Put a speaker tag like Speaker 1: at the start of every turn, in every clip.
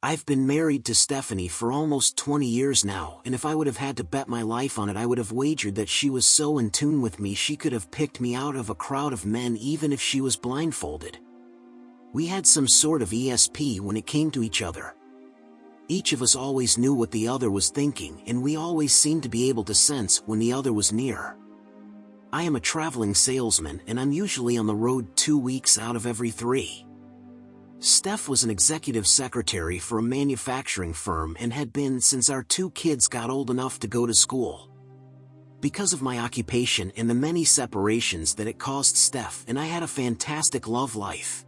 Speaker 1: I've been married to Stephanie for almost 20 years now, and if I would have had to bet my life on it, I would have wagered that she was so in tune with me she could have picked me out of a crowd of men even if she was blindfolded. We had some sort of ESP when it came to each other. Each of us always knew what the other was thinking, and we always seemed to be able to sense when the other was near. I am a traveling salesman, and I'm usually on the road 2 weeks out of every 3. Steph was an executive secretary for a manufacturing firm and had been since our 2 kids got old enough to go to school. Because of my occupation and the many separations that it caused Steph and I had a fantastic love life.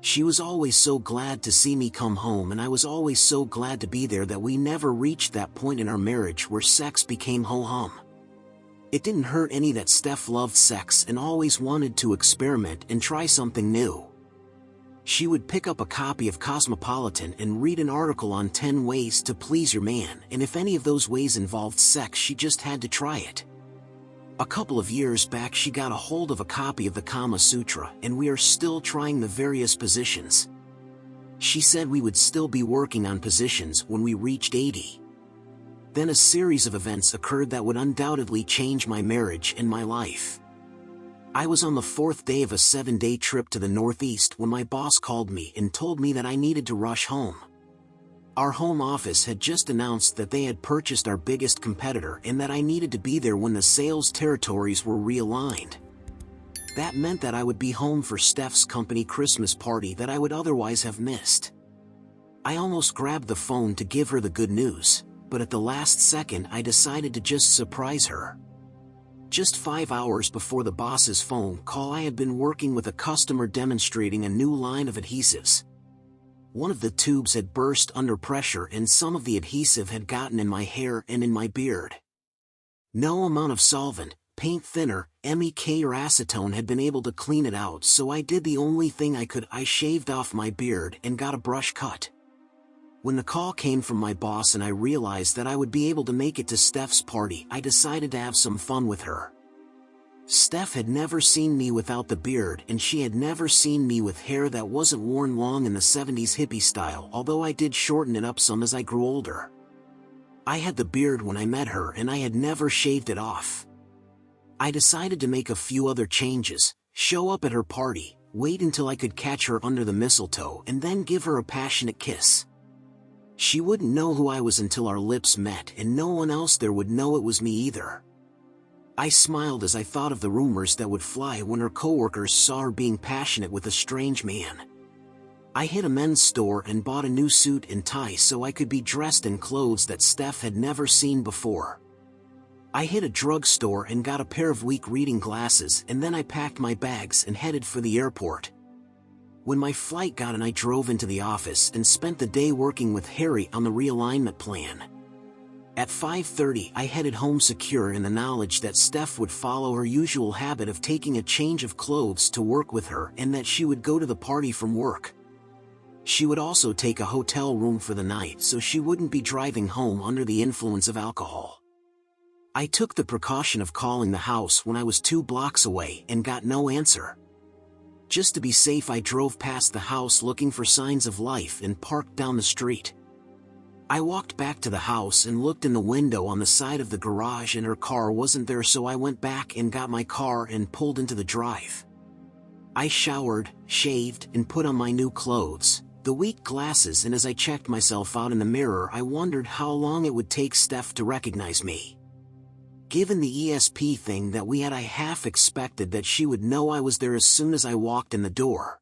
Speaker 1: She was always so glad to see me come home, and I was always so glad to be there that we never reached that point in our marriage where sex became ho-hum. It didn't hurt any that Steph loved sex and always wanted to experiment and try something new. She would pick up a copy of Cosmopolitan and read an article on 10 ways to please your man, and if any of those ways involved sex, she just had to try it. A couple of years back she got a hold of a copy of the Kama Sutra, and we are still trying the various positions. She said we would still be working on positions when we reached 80. Then a series of events occurred that would undoubtedly change my marriage and my life. I was on the 4th day of a 7-day trip to the Northeast when my boss called me and told me that I needed to rush home. Our home office had just announced that they had purchased our biggest competitor and that I needed to be there when the sales territories were realigned. That meant that I would be home for Steph's company Christmas party that I would otherwise have missed. I almost grabbed the phone to give her the good news, but at the last second I decided to just surprise her. Just 5 hours before the boss's phone call, I had been working with a customer demonstrating a new line of adhesives. One of the tubes had burst under pressure and some of the adhesive had gotten in my hair and in my beard. No amount of solvent, paint thinner, MEK or acetone had been able to clean it out, so I did the only thing I could. I shaved off my beard and got a brush cut. When the call came from my boss and I realized that I would be able to make it to Steph's party, I decided to have some fun with her. Steph had never seen me without the beard, and she had never seen me with hair that wasn't worn long in the 70s hippie style, although I did shorten it up some as I grew older. I had the beard when I met her and I had never shaved it off. I decided to make a few other changes, show up at her party, wait until I could catch her under the mistletoe, and then give her a passionate kiss. She wouldn't know who I was until our lips met, and no one else there would know it was me either. I smiled as I thought of the rumors that would fly when her coworkers saw her being passionate with a strange man. I hit a men's store and bought a new suit and tie so I could be dressed in clothes that Steph had never seen before. I hit a drugstore and got a pair of weak reading glasses, and then I packed my bags and headed for the airport. When my flight got in, I drove into the office and spent the day working with Harry on the realignment plan. At 5:30 I headed home, secure in the knowledge that Steph would follow her usual habit of taking a change of clothes to work with her, and that she would go to the party from work. She would also take a hotel room for the night so she wouldn't be driving home under the influence of alcohol. I took the precaution of calling the house when I was 2 blocks away and got no answer. Just to be safe, I drove past the house looking for signs of life and parked down the street. I walked back to the house and looked in the window on the side of the garage, and her car wasn't there, so I went back and got my car and pulled into the drive. I showered, shaved, and put on my new clothes, the weak glasses, and as I checked myself out in the mirror, I wondered how long it would take Steph to recognize me. Given the ESP thing that we had, I half expected that she would know I was there as soon as I walked in the door.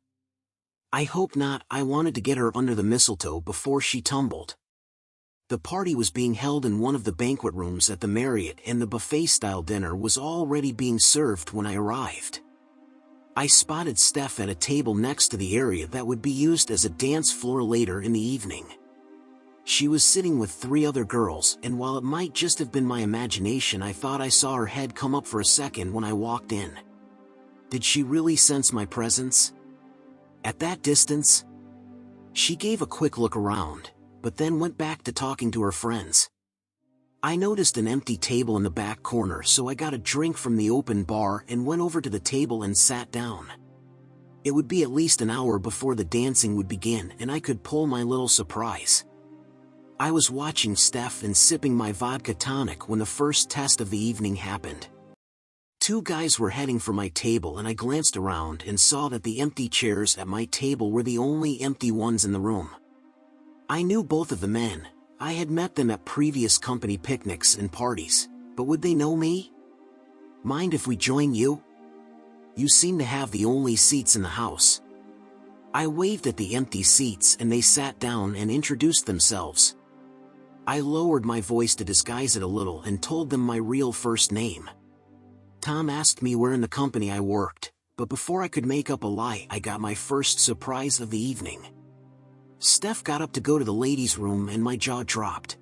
Speaker 1: I hope not. I wanted to get her under the mistletoe before she tumbled. The party was being held in one of the banquet rooms at the Marriott, and the buffet-style dinner was already being served when I arrived. I spotted Steph at a table next to the area that would be used as a dance floor later in the evening. She was sitting with 3 other girls, and while it might just have been my imagination, I thought I saw her head come up for a second when I walked in. Did she really sense my presence? At that distance? She gave a quick look around, but then went back to talking to her friends. I noticed an empty table in the back corner, so I got a drink from the open bar and went over to the table and sat down. It would be at least an hour before the dancing would begin and I could pull my little surprise. I was watching Steph and sipping my vodka tonic when the first test of the evening happened. Two guys were heading for my table and I glanced around and saw that the empty chairs at my table were the only empty ones in the room. I knew both of the men. I had met them at previous company picnics and parties, but would they know me? Mind if we join you? You seem to have the only seats in the house. I waved at the empty seats and they sat down and introduced themselves. I lowered my voice to disguise it a little and told them my real first name. Tom asked me where in the company I worked, but before I could make up a lie I got my first surprise of the evening. Steph got up to go to the ladies' room and my jaw dropped.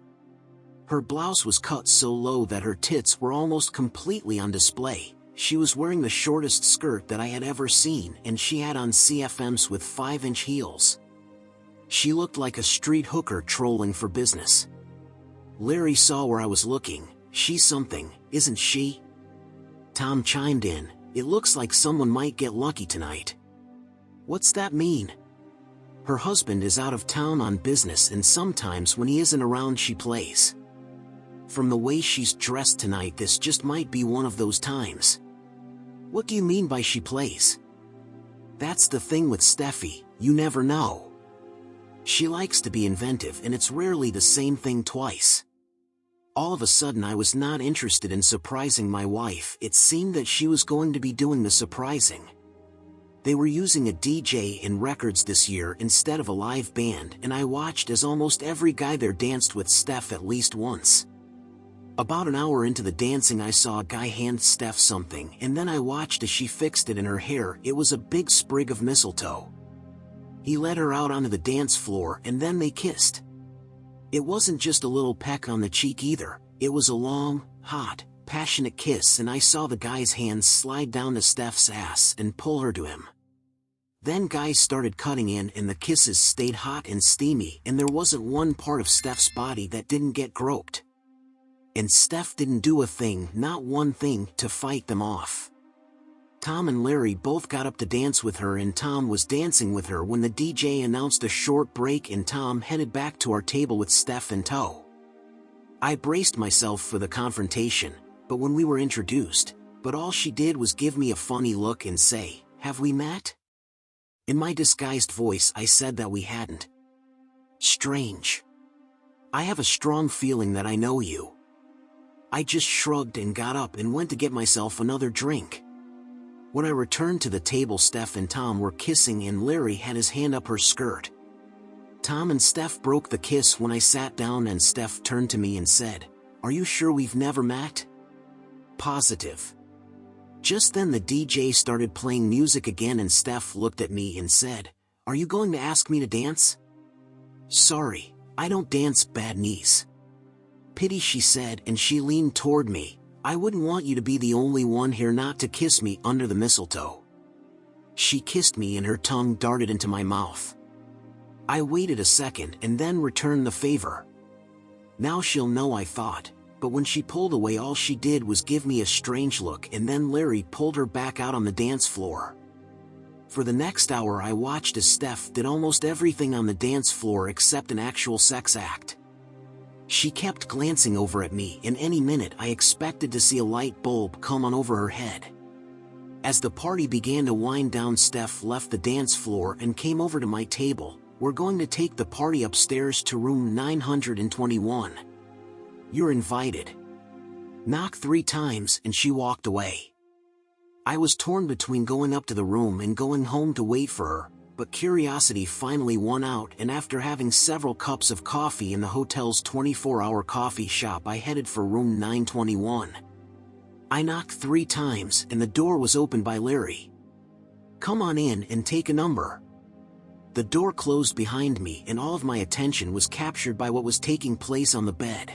Speaker 1: Her blouse was cut so low that her tits were almost completely on display. She was wearing the shortest skirt that I had ever seen and she had on CFMs with 5-inch heels. She looked like a street hooker trolling for business. Larry saw where I was looking. She's something, isn't she? Tom chimed in, it looks like someone might get lucky tonight. What's that mean? Her husband is out of town on business and sometimes when he isn't around she plays. From the way she's dressed tonight this just might be one of those times. What do you mean by she plays? That's the thing with Steffi, you never know. She likes to be inventive and it's rarely the same thing twice. All of a sudden I was not interested in surprising my wife. It seemed that she was going to be doing the surprising. They were using a DJ in records this year instead of a live band and I watched as almost every guy there danced with Steph at least once. About an hour into the dancing I saw a guy hand Steph something and then I watched as she fixed it in her hair. It was a big sprig of mistletoe. He led her out onto the dance floor and then they kissed. It wasn't just a little peck on the cheek either, it was a long, hot, passionate kiss and I saw the guy's hands slide down to Steph's ass and pull her to him. Then guys started cutting in and the kisses stayed hot and steamy and there wasn't one part of Steph's body that didn't get groped. And Steph didn't do a thing, not one thing, to fight them off. Tom and Larry both got up to dance with her and Tom was dancing with her when the DJ announced a short break and Tom headed back to our table with Steph in tow. I braced myself for the confrontation, but when we were introduced, all she did was give me a funny look and say, "Have we met?" In my disguised voice I said that we hadn't. Strange. I have a strong feeling that I know you. I just shrugged and got up and went to get myself another drink. When I returned to the table Steph and Tom were kissing and Larry had his hand up her skirt. Tom and Steph broke the kiss when I sat down and Steph turned to me and said, "Are you sure we've never met?" Positive. Just then the DJ started playing music again and Steph looked at me and said, "Are you going to ask me to dance?" "Sorry, I don't dance, bad knees." "Pity," she said and she leaned toward me. "I wouldn't want you to be the only one here not to kiss me under the mistletoe." She kissed me and her tongue darted into my mouth. I waited a second and then returned the favor. Now she'll know, I thought, but when she pulled away all she did was give me a strange look and then Larry pulled her back out on the dance floor. For the next hour I watched as Steph did almost everything on the dance floor except an actual sex act. She kept glancing over at me and any minute I expected to see a light bulb come on over her head. As the party began to wind down Steph left the dance floor and came over to my table. "We're going to take the party upstairs to room 921. You're invited." Knock 3 times and she walked away. I was torn between going up to the room and going home to wait for her, but curiosity finally won out and after having several cups of coffee in the hotel's 24-hour coffee shop I headed for room 921. I knocked 3 times and the door was opened by Larry. "Come on in and take a number." The door closed behind me and all of my attention was captured by what was taking place on the bed.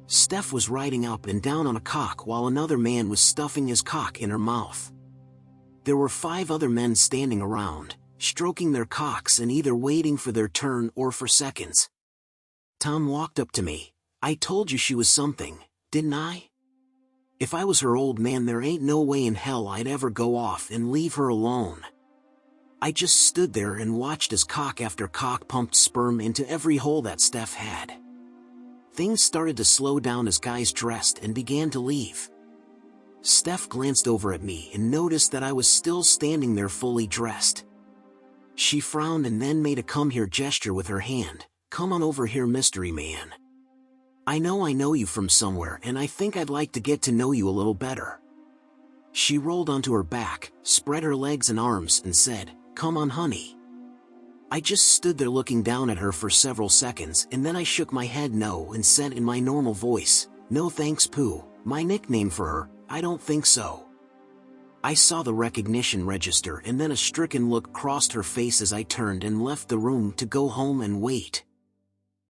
Speaker 1: Steph was riding up and down on a cock while another man was stuffing his cock in her mouth. There were 5 other men standing around, stroking their cocks and either waiting for their turn or for seconds. Tom walked up to me. "I told you she was something, didn't I? If I was her old man there ain't no way in hell I'd ever go off and leave her alone." I just stood there and watched as cock after cock pumped sperm into every hole that Steph had. Things started to slow down as guys dressed and began to leave. Steph glanced over at me and noticed that I was still standing there fully dressed. She frowned and then made a come here gesture with her hand. Come on over here, mystery man. I know you from somewhere and I think I'd like to get to know you a little better. She rolled onto her back, spread her legs and arms and said, come on honey. I just stood there looking down at her for several seconds and then I shook my head no and said in my normal voice, no thanks Pooh, my nickname for her, I don't think so. I saw the recognition register and then a stricken look crossed her face as I turned and left the room to go home and wait.